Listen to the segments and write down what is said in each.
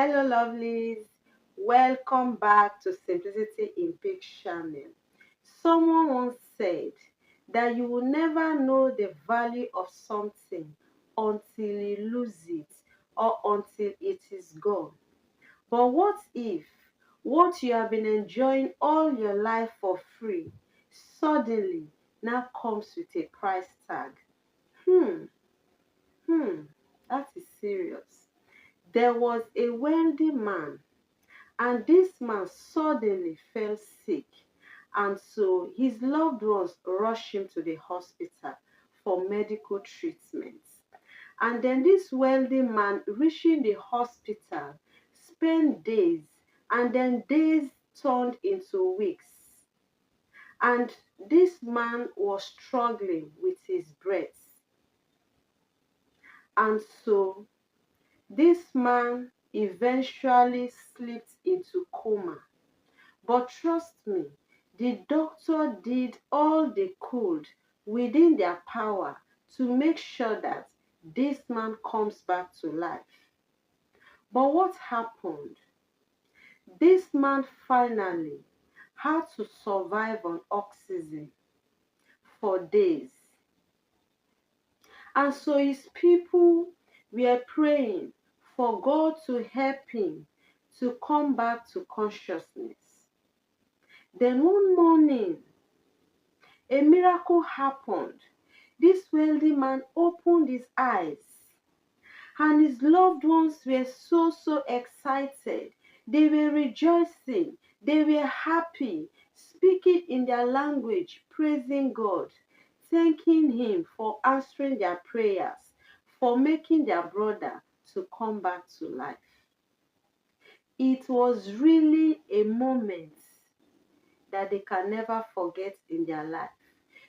Hello, lovelies. Welcome back to Simplicity in Peak channel. Someone once said that you will never know the value of something until you lose it or until it is gone. But what if what you have been enjoying all your life for free suddenly now comes with a price tag? Hmm, hmm, that is serious. There was a wealthy man, and this man suddenly fell sick, and so his loved ones rushed him to the hospital for medical treatment. And then this wealthy man, reaching the hospital, spent days, and then days turned into weeks. And this man was struggling with his breath. And so this man eventually slipped into coma. But trust me, the doctor did all they could within their power to make sure that this man comes back to life. But what happened? This man finally had to survive on oxygen for days. And so his people were praying for God to help him to come back to consciousness. Then one morning, a miracle happened. This wealthy man opened his eyes, and his loved ones were so excited. They were rejoicing, they were happy, speaking in their language, praising God, thanking Him for answering their prayers, for making their brother to come back to life. It was really a moment that they can never forget in their life,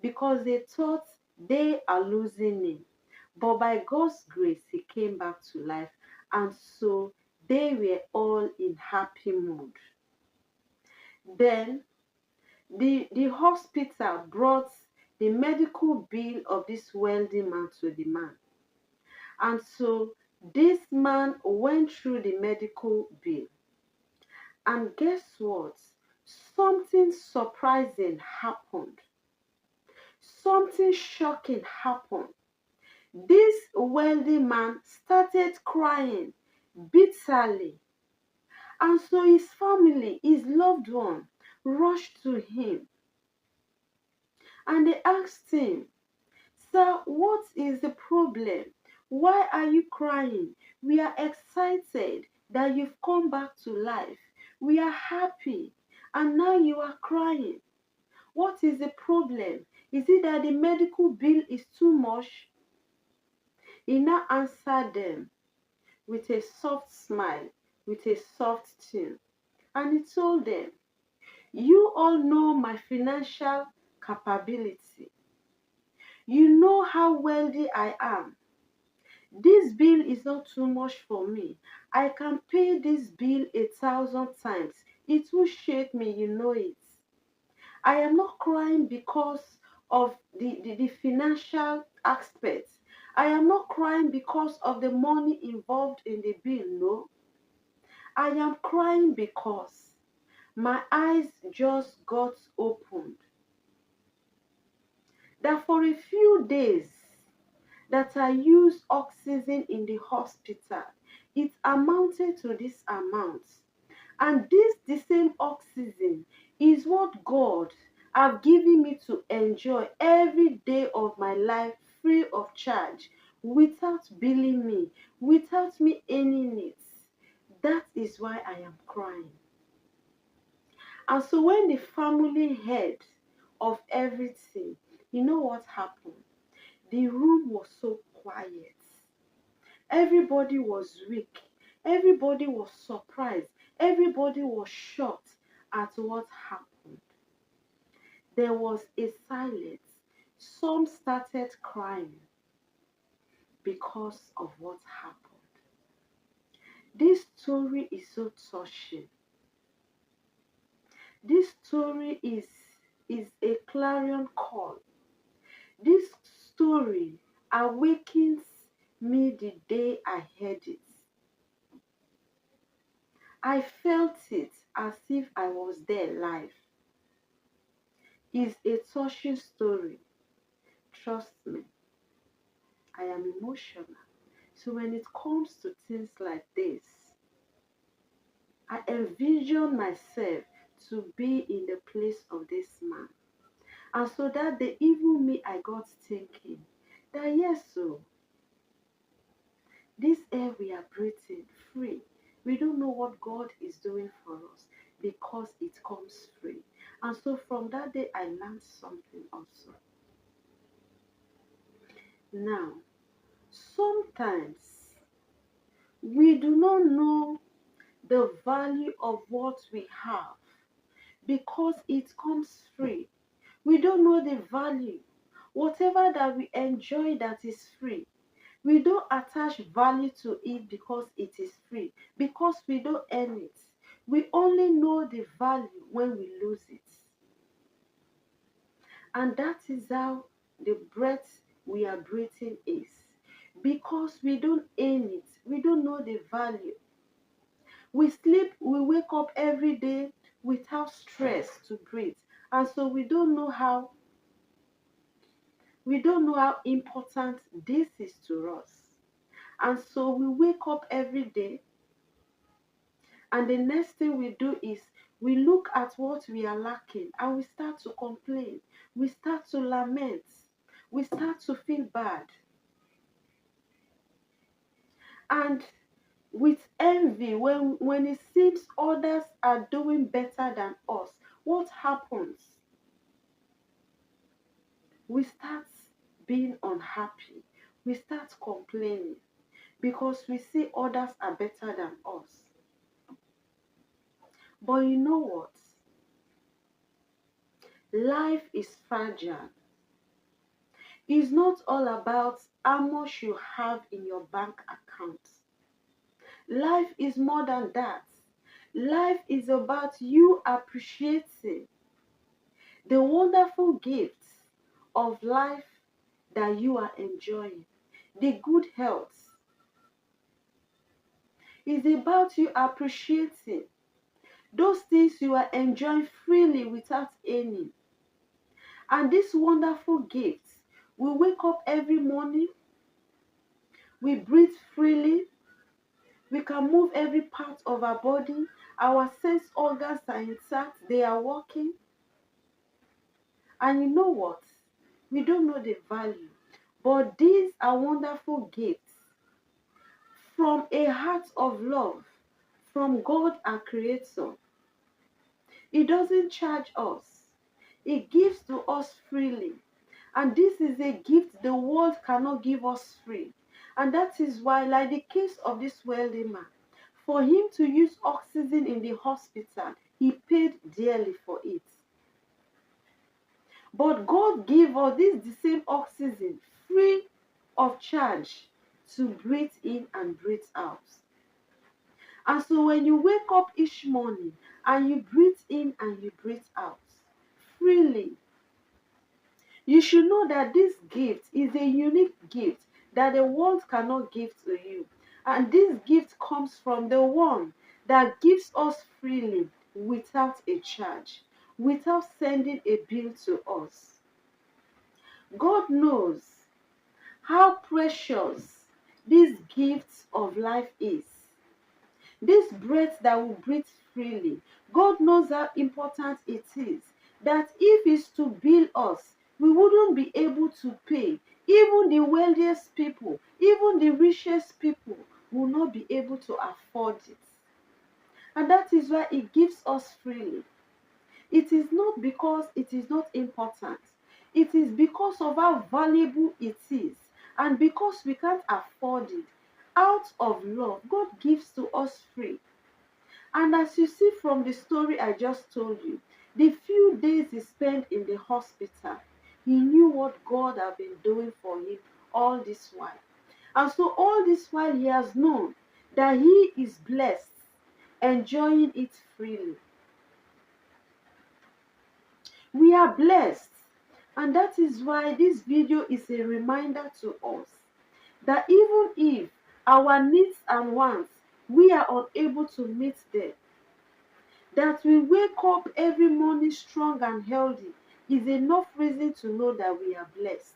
because they thought they are losing him. But by God's grace, he came back to life, and so they were all in happy mood. Then the hospital brought the medical bill of this wealthy man to the man. And so this man went through the medical bill. And guess what? Something surprising happened. Something shocking happened. This wealthy man started crying bitterly, and so his family, his loved one, rushed to him, and they asked him, "Sir, what is the problem? Why are you crying? We are excited that you've come back to life. We are happy, and now you are crying. What is the problem? Is it that the medical bill is too much?" He now answered them with a soft smile, with a soft tune. And he told them, "You all know my financial capability. You know how wealthy I am. This bill is not too much for me. I can pay this bill 1,000 times. It will shake me, you know it. I am not crying because of the financial aspect. I am not crying because of the money involved in the bill, no. I am crying because my eyes just got opened. That for a few days that I used oxygen in the hospital, it amounted to this amount. And this the same oxygen is what God have given me to enjoy every day of my life free of charge, without billing me, without me earning it. That is why I am crying." And so when the family heard of everything, you know what happened? The room was so quiet. Everybody was weak. Everybody was surprised. Everybody was shocked at what happened. There was a silence. Some started crying because of what happened. This story is so touching. This story is a clarion call. This story awakens me the day I heard it. I felt it as if I was there live. It's a touching story. Trust me, I am emotional. So when it comes to things like this, I envision myself to be in the place of this man. And so that the evil me, I got thinking that yes, so this air we are breathing free. We don't know what God is doing for us because it comes free. And so from that day, I learned something also. Now, sometimes we do not know the value of what we have because it comes free. We don't know the value. Whatever that we enjoy that is free, we don't attach value to it because it is free, because we don't earn it. We only know the value when we lose it. And that is how the breath we are breathing is. Because we don't earn it, we don't know the value. We sleep, we wake up every day without stress to breathe. And so we don't know how important this is to us. And so we wake up every day, and the next thing we do is we look at what we are lacking and we start to complain. We start to lament. We start to feel bad. And with envy, when it seems others are doing better than us, what happens? We start being unhappy. We start complaining because we see others are better than us. But you know what? Life is fragile. It's not all about how much you have in your bank account. Life is more than that. Life is about you appreciating the wonderful gifts of life that you are enjoying. The good health is about you appreciating those things you are enjoying freely without earning. And these wonderful gifts, we wake up every morning, we breathe freely, we can move every part of our body, our sense organs are intact, they are working. And you know what? We don't know the value. But these are wonderful gifts from a heart of love, from God our Creator. He doesn't charge us. He gives to us freely. And this is a gift the world cannot give us free. And that is why, like the case of this wealthy man, for him to use oxygen in the hospital, he paid dearly for it. But God gave us the same oxygen free of charge to breathe in and breathe out. And so when you wake up each morning and you breathe in and you breathe out freely, you should know that this gift is a unique gift that the world cannot give to you. And this gift comes from the one that gives us freely without a charge, without sending a bill to us. God knows how precious this gift of life is. This breath that we breathe freely, God knows how important it is. That if it's to bill us, we wouldn't be able to pay. Even the wealthiest people, even the richest people will not be able to afford it. And that is why He gives us freely. It is not because it is not important. It is because of how valuable it is. And because we can't afford it. Out of love, God gives to us free. And as you see from the story I just told you, the few days he spent in the hospital, he knew what God had been doing for him all this while. And so all this while he has known that he is blessed, enjoying it freely. We are blessed. And that is why this video is a reminder to us that even if our needs and wants we are unable to meet them. That we wake up every morning strong and healthy is enough reason to know that we are blessed.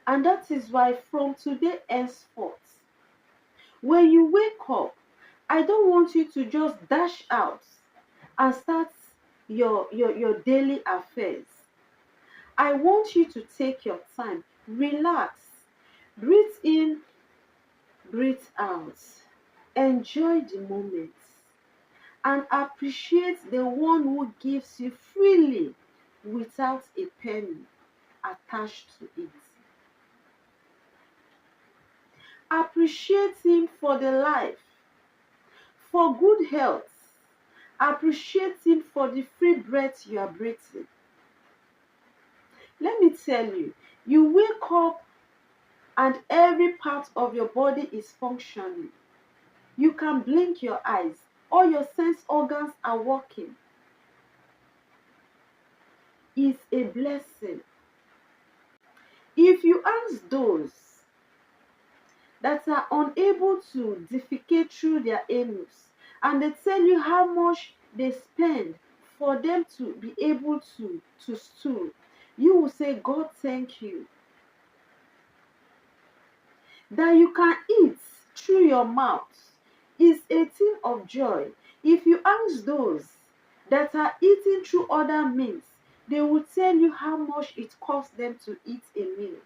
And that is why from today henceforth, when you wake up, I don't want you to just dash out and start your daily affairs. I want you to take your time, relax, breathe in, breathe out, enjoy the moment, and appreciate the one who gives you freely without a penny attached to it. Appreciate him for the life, for good health. Appreciate him for the free breath you are breathing. Let me tell you, you wake up and every part of your body is functioning. You can blink your eyes, all your sense organs are working. It's a blessing. If you ask those that are unable to defecate through their anus and they tell you how much they spend for them to be able to stool, you will say, God, thank you. That you can eat through your mouth is a thing of joy. If you ask those that are eating through other means, they will tell you how much it costs them to eat a meal.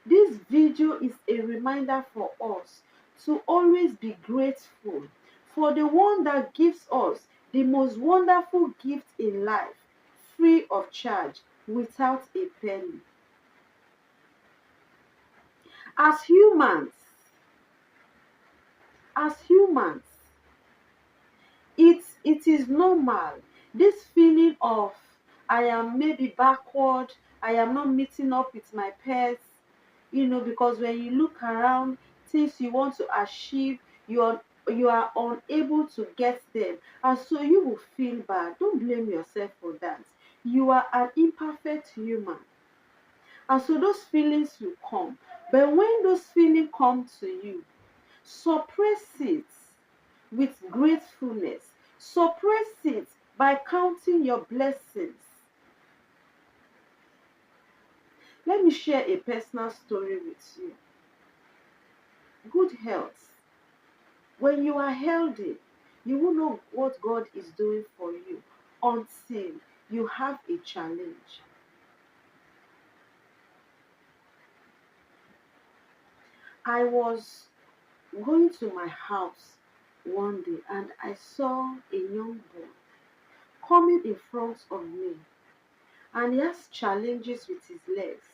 This video is a reminder for us to always be grateful for the one that gives us the most wonderful gift in life, free of charge, without a penny. As humans, as humans, it is normal. This feeling of I am maybe backward, I am not meeting up with my peers, because when you look around, things you want to achieve, you are unable to get them, and so you will feel bad. Don't blame yourself for that. You are an imperfect human, and so those feelings will come. But when those feelings come to you, suppress it with gratefulness. Suppress it by counting your blessings. Let me share a personal story with you. Good health. When you are healthy, you will know what God is doing for you until you have a challenge. I was going to my house one day and I saw a young boy coming in front of me, and he has challenges with his legs.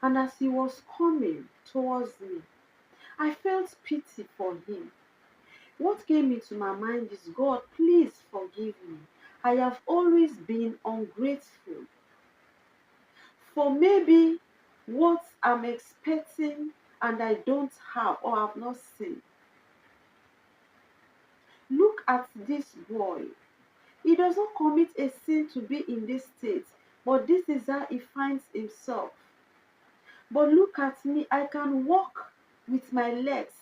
And as he was coming towards me, I felt pity for him. What came into my mind is, God, please forgive me. I have always been ungrateful for maybe what I'm expecting and I don't have or have not seen. Look at this boy. He does not commit a sin to be in this state, but this is how he finds himself. But look at me, I can walk with my legs.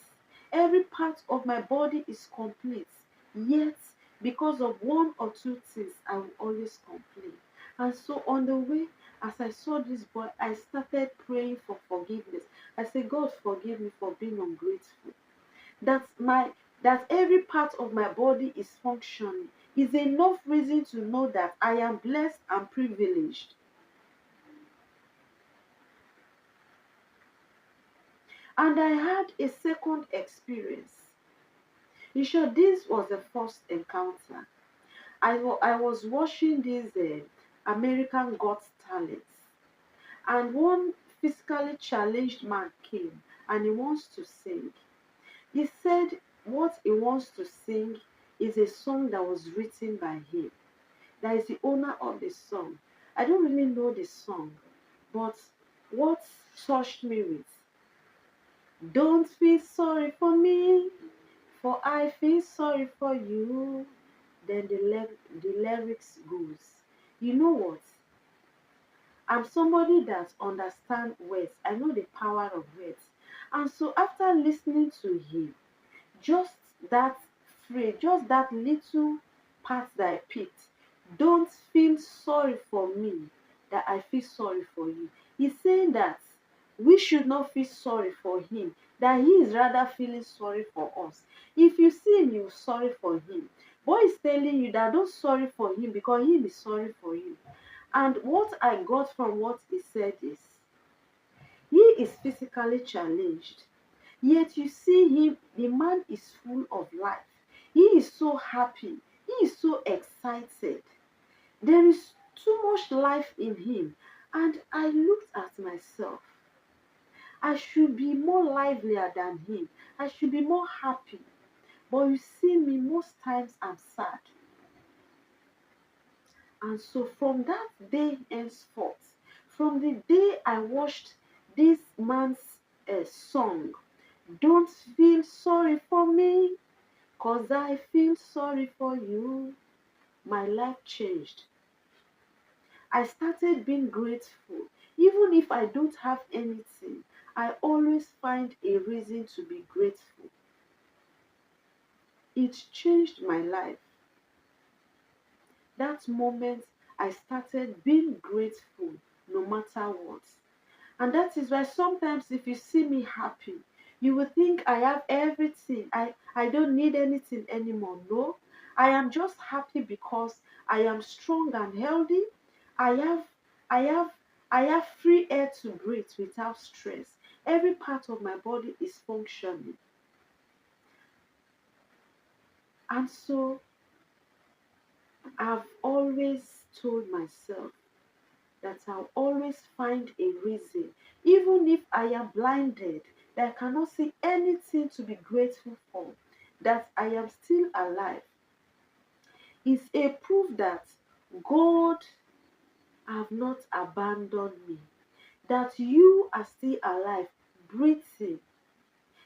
Every part of my body is complete. Yet, because of one or two things, I will always complain. And so on the way, as I saw this boy, I started praying for forgiveness. I said, God, forgive me for being ungrateful. That every part of my body is functioning is enough reason to know that I am blessed and privileged. And I had a second experience. In short, this was the first encounter. I was watching this American Got Talent, and one physically challenged man came and he wants to sing. He said what he wants to sing is a song that was written by him. That is the owner of the song. I don't really know the song, but what touched me with, don't feel sorry for me, for I feel sorry for you. Then the lyrics goes, you know what? I'm somebody that understands words. I know the power of words. And so after listening to him, just that phrase, just that little part that I picked, don't feel sorry for me that I feel sorry for you. He's saying that we should not feel sorry for him, that he is rather feeling sorry for us. If you see him, you're sorry for him. But he's telling you that don't sorry for him because he is sorry for you. And what I got from what he said is, he is physically challenged. Yet you see him, the man is full of life. He is so happy. He is so excited. There is too much life in him. And I looked at myself. I should be more livelier than him. I should be more happy. But you see me, most times I'm sad. And so from that day henceforth, from the day I watched this man's song, don't feel sorry for me, 'cause I feel sorry for you, my life changed. I started being grateful. Even if I don't have anything, I always find a reason to be grateful. It changed my life. That moment, I started being grateful no matter what. And that is why sometimes if you see me happy, you will think I have everything. I don't need anything anymore. No, I am just happy because I am strong and healthy. I have I have I have free air to breathe without stress. Every part of my body is functioning. And so I've always told myself that I'll always find a reason, even if I am blinded, that I cannot see anything to be grateful for, that I am still alive, is a proof that God have not abandoned me, that you are still alive, breathing,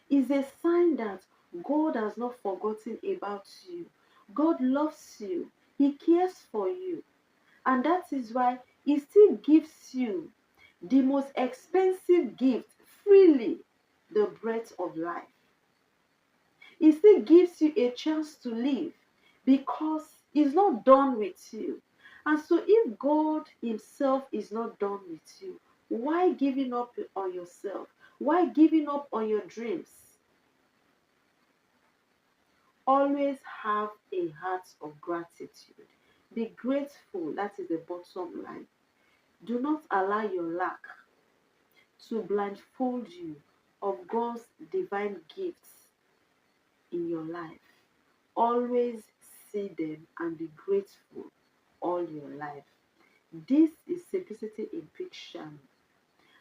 is a sign that God has not forgotten about you. God loves you. He cares for you. And that is why he still gives you the most expensive gift freely, the breath of life. He still gives you a chance to live because he's not done with you. And so if God himself is not done with you, why giving up on yourself? Why giving up on your dreams? Always have a heart of gratitude. Be grateful. That is the bottom line. Do not allow your lack to blindfold you of God's divine gifts in your life. Always see them and be grateful all your life. This is Simplicity in Picture.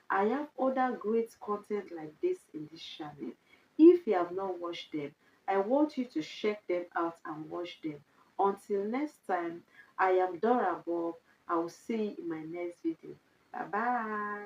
I have other great content like this in this channel. If you have not watched them, I want you to check them out and watch them. Until next time, I am Dora Bob. I will see you in my next video. Bye bye.